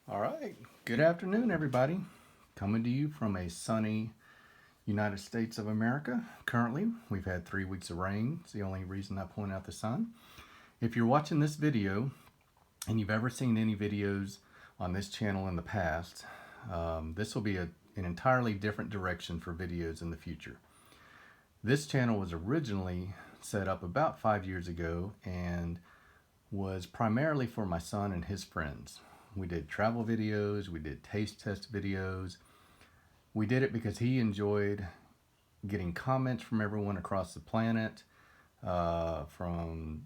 All right. Good afternoon, everybody. Coming to you from a sunny United States of America. Currently, we've had 3 weeks of rain. It's the only reason I point out the sun. If you're watching this video and you've ever seen any videos on this channel in the past, this will be an entirely different direction for videos in the future. This channel was originally set up about 5 years ago and was primarily for my son and his friends. We did travel videos, we did taste test videos. We did it because he enjoyed getting comments from everyone across the planet, from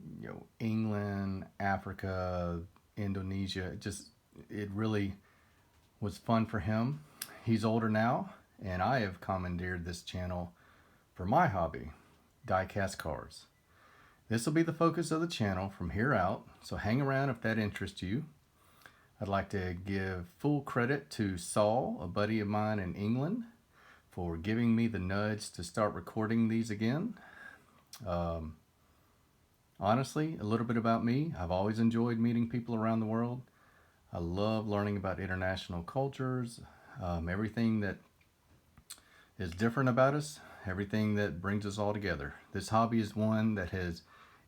England, Africa, Indonesia. It really was fun for him. He's older now, and I have commandeered this channel for my hobby, diecast cars. This will be the focus of the channel from here out, so hang around if that interests you. I'd like to give full credit to Saul, a buddy of mine in England, for giving me the nudge to start recording these again. Honestly, a little bit about me. I've always enjoyed meeting people around the world. I love learning about international cultures, everything that is different about us, everything that brings us all together. This hobby is one that has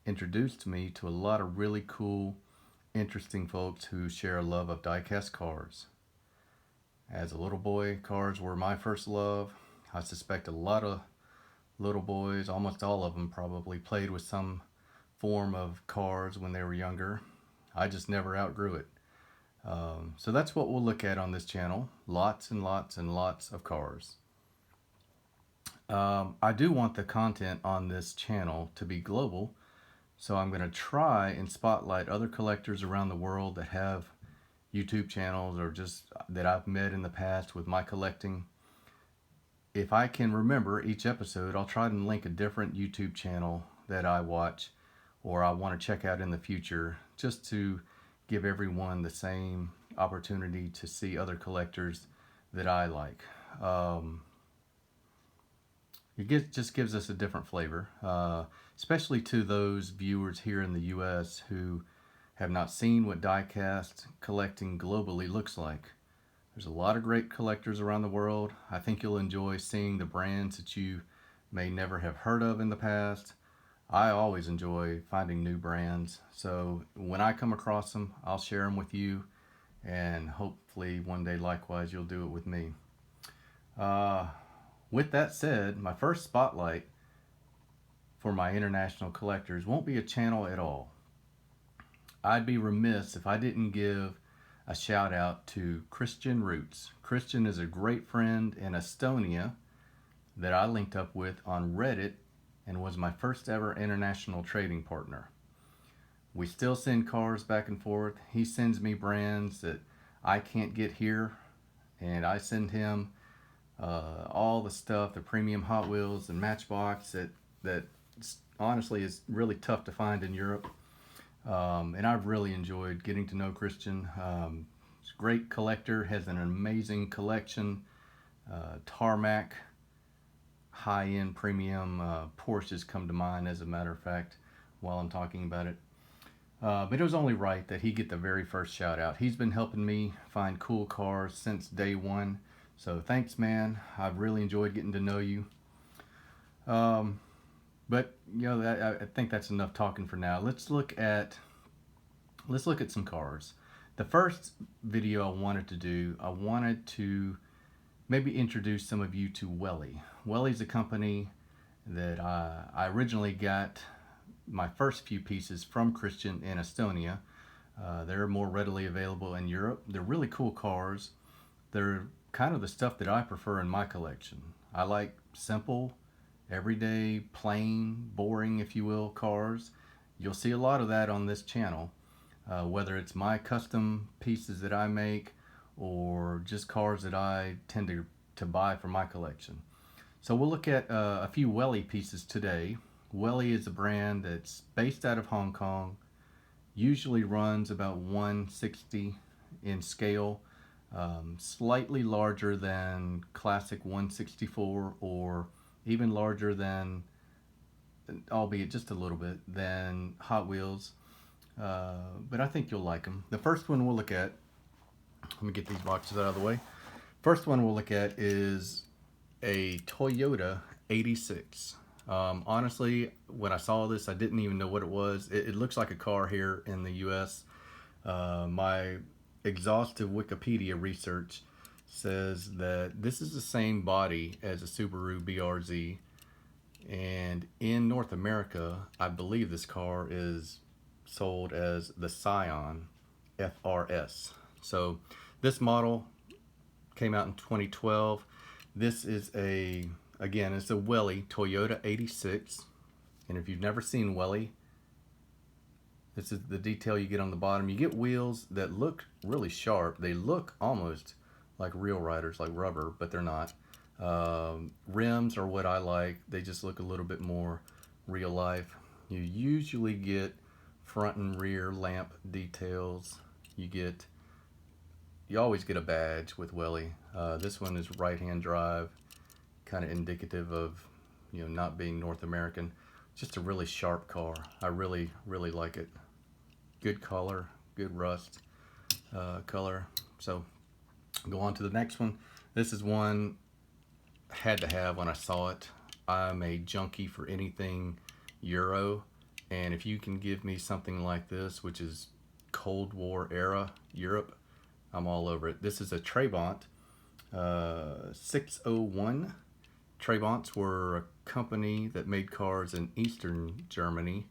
introduced me to a lot of really cool, interesting folks who share a love of diecast cars. As a little boy, cars were my first love. I suspect a lot of little boys, almost all of them probably, played with some form of cars when they were younger. I just never outgrew it. So that's what we'll look at on this channel. Lots and lots and lots of cars. I do want the content on this channel to be global, so I'm going to try and spotlight other collectors around the world that have YouTube channels or just that I've met in the past with my collecting. If I can remember each episode, I'll try and link a different YouTube channel that I watch or I want to check out in the future, just to give everyone the same opportunity to see other collectors that I like. Just gives us a different flavor, especially to those viewers here in the US who have not seen what diecast collecting globally looks like. There's a lot of great collectors around the world. I think you'll enjoy seeing the brands that you may never have heard of in the past. I always enjoy finding new brands, so when I come across them, I'll share them with you, and hopefully one day likewise you'll do it with me. With that said, my first spotlight for my international collectors won't be a channel at all. I'd be remiss if I didn't give a shout out to Christian Roots. Christian is a great friend in Estonia that I linked up with on Reddit and was my first ever international trading partner. We still send cars back and forth. He sends me brands that I can't get here, and I send him all the stuff, the premium Hot Wheels and Matchbox that honestly is really tough to find in Europe. And I've really enjoyed getting to know Christian. He's a great collector, has an amazing collection. Tarmac, high-end premium Porsches come to mind, as a matter of fact, while I'm talking about it. But it was only right that he get the very first shout out. He's been helping me find cool cars since day one. So thanks, man. I've really enjoyed getting to know you. But I think that's enough talking for now. Let's look at some cars. The first video I wanted to maybe introduce some of you to Welly. Welly's a company that I originally got my first few pieces from Christian in Estonia. They're more readily available in Europe. They're really cool cars. They're kind of the stuff that I prefer in my collection. I like simple, everyday, plain, boring, if you will, cars. You'll see a lot of that on this channel, whether it's my custom pieces that I make or just cars that I tend to buy for my collection. So we'll look at a few Welly pieces today. Welly is a brand that's based out of Hong Kong, usually runs about 160 in scale, slightly larger than classic 164 or even larger than, albeit just a little bit, than Hot Wheels. But I think you'll like them. The first one we'll look at Let me get these boxes out of the way. First one we'll look at is a Toyota 86. Honestly, when I saw this, I didn't even know what it was. It looks like a car here in the US. My exhaustive Wikipedia research says that this is the same body as a Subaru BRZ, and in North America I believe this car is sold as the Scion FRS. So this model came out in 2012. This is again, it's a Welly Toyota 86, and if you've never seen Welly, this is the detail you get on the bottom. You get wheels that look really sharp. They look almost like real riders, like rubber, but they're not. Rims are what I like. They just look a little bit more real life. You usually get front and rear lamp details. You always get a badge with Welly. This one is right-hand drive, kind of indicative of, you know, not being North American. Just a really sharp car. I really like it. Good color, good rust color. So go on to the next one. This is one I had to have when I saw it. I'm a junkie for anything Euro, and if you can give me something like this, which is Cold War era Europe, I'm all over it. This is a Trabant 601. Trabants were a company that made cars in Eastern Germany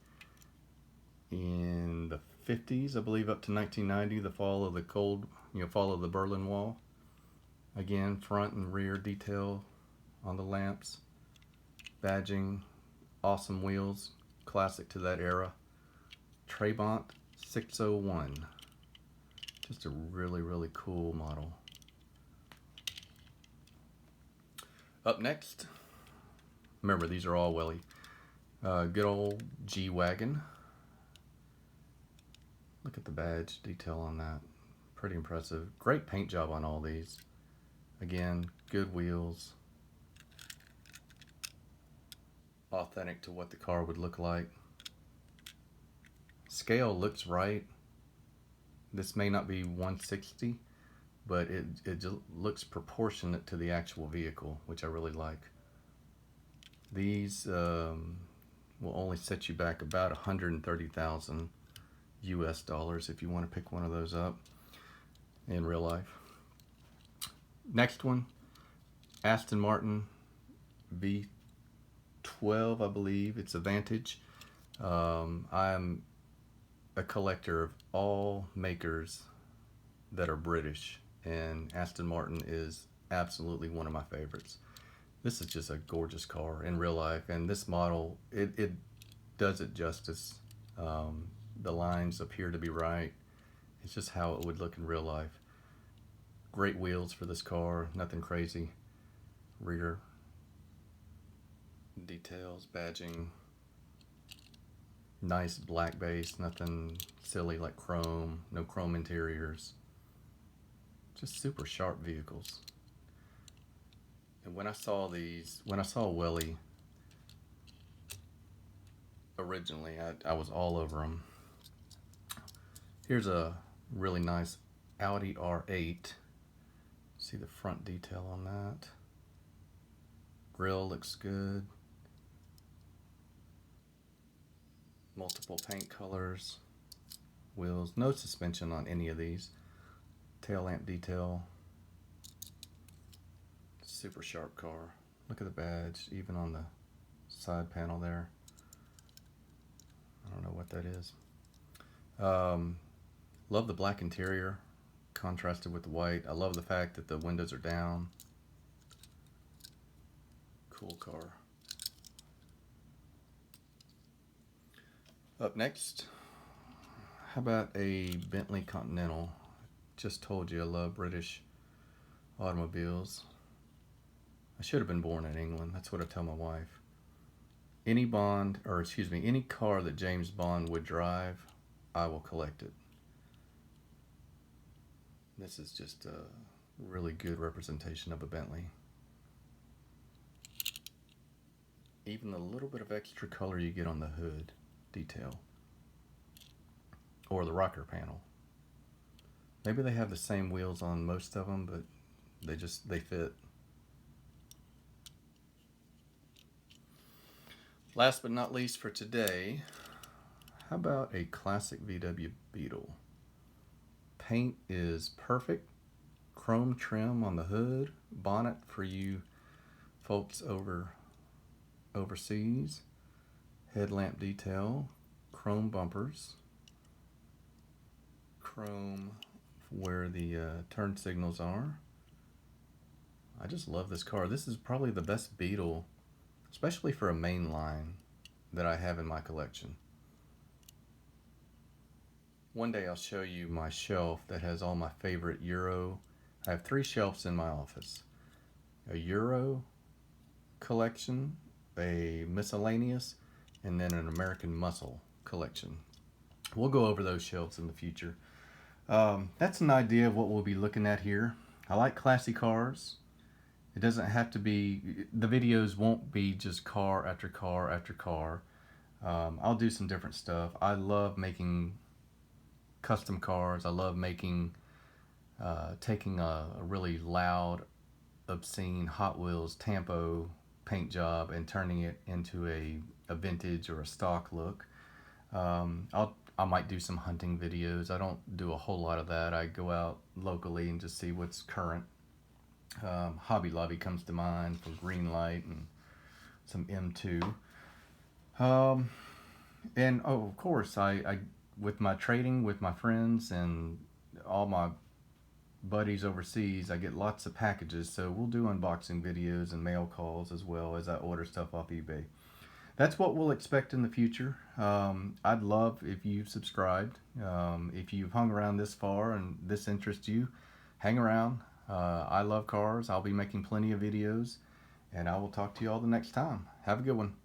in the 50s, I believe, up to 1990, the fall of the Berlin Wall. Again, front and rear detail on the lamps, badging, awesome wheels, classic to that era. Trabant 601. Just a really cool model. Up next, remember these are all Welly. Good old G-Wagon. Look at the badge detail on that. Pretty impressive. Great paint job on all these. Again, good wheels. Authentic to what the car would look like. Scale looks right. This may not be 160, but it just looks proportionate to the actual vehicle, which I really like. These will only set you back about 130,000 US dollars if you want to pick one of those up in real life. Next one, Aston Martin V12, I believe. It's a Vantage. I'm a collector of all makers that are British, and Aston Martin is absolutely one of my favorites. This is just a gorgeous car in real life, and this model, it does it justice. The lines appear to be right. It's just how it would look in real life. Great wheels for this car, nothing crazy. Rear details, badging, nice black base, nothing silly like chrome, no chrome interiors. Just super sharp vehicles. And when I saw Welly originally, I was all over them. Here's a really nice Audi R8. See the front detail on that. Grille looks good. Multiple paint colors. Wheels. No suspension on any of these. Tail lamp detail. Super sharp car. Look at the badge, even on the side panel there. I don't know what that is. Love the black interior contrasted with the white. I love the fact that the windows are down. Cool car. Up next, how about a Bentley Continental? Just told you I love British automobiles. I should have been born in England. That's what I tell my wife. Any car that James Bond would drive, I will collect it. This is just a really good representation of a Bentley. Even the little bit of extra color you get on the hood detail or the rocker panel. Maybe they have the same wheels on most of them, but they fit. Last but not least for today, how about a classic VW Beetle? Paint is perfect. Chrome trim on the hood, bonnet for you folks overseas, headlamp detail, chrome bumpers, chrome where the turn signals are. I just love this car. This is probably the best Beetle, especially for a main line, that I have in my collection. One day I'll show you my shelf that has all my favorite Euro. I have 3 shelves in my office. A Euro collection, a miscellaneous, and then an American Muscle collection. We'll go over those shelves in the future. That's an idea of what we'll be looking at here. I like classy cars. It doesn't have to be, the videos won't be just car after car after car. I'll do some different stuff. I love making custom cars. I love taking a really loud, obscene Hot Wheels Tampo paint job and turning it into a vintage or a stock look. I might do some hunting videos. I don't do a whole lot of that. I go out locally and just see what's current. Hobby Lobby comes to mind for green light and some M2. And oh, of course, I with my trading with my friends and all my buddies overseas, I get lots of packages. So we'll do unboxing videos and mail calls as well as I order stuff off eBay. That's what we'll expect in the future. I'd love if you've subscribed. If you've hung around this far and this interests you, hang around. I love cars. I'll be making plenty of videos, and I will talk to you all the next time. Have a good one.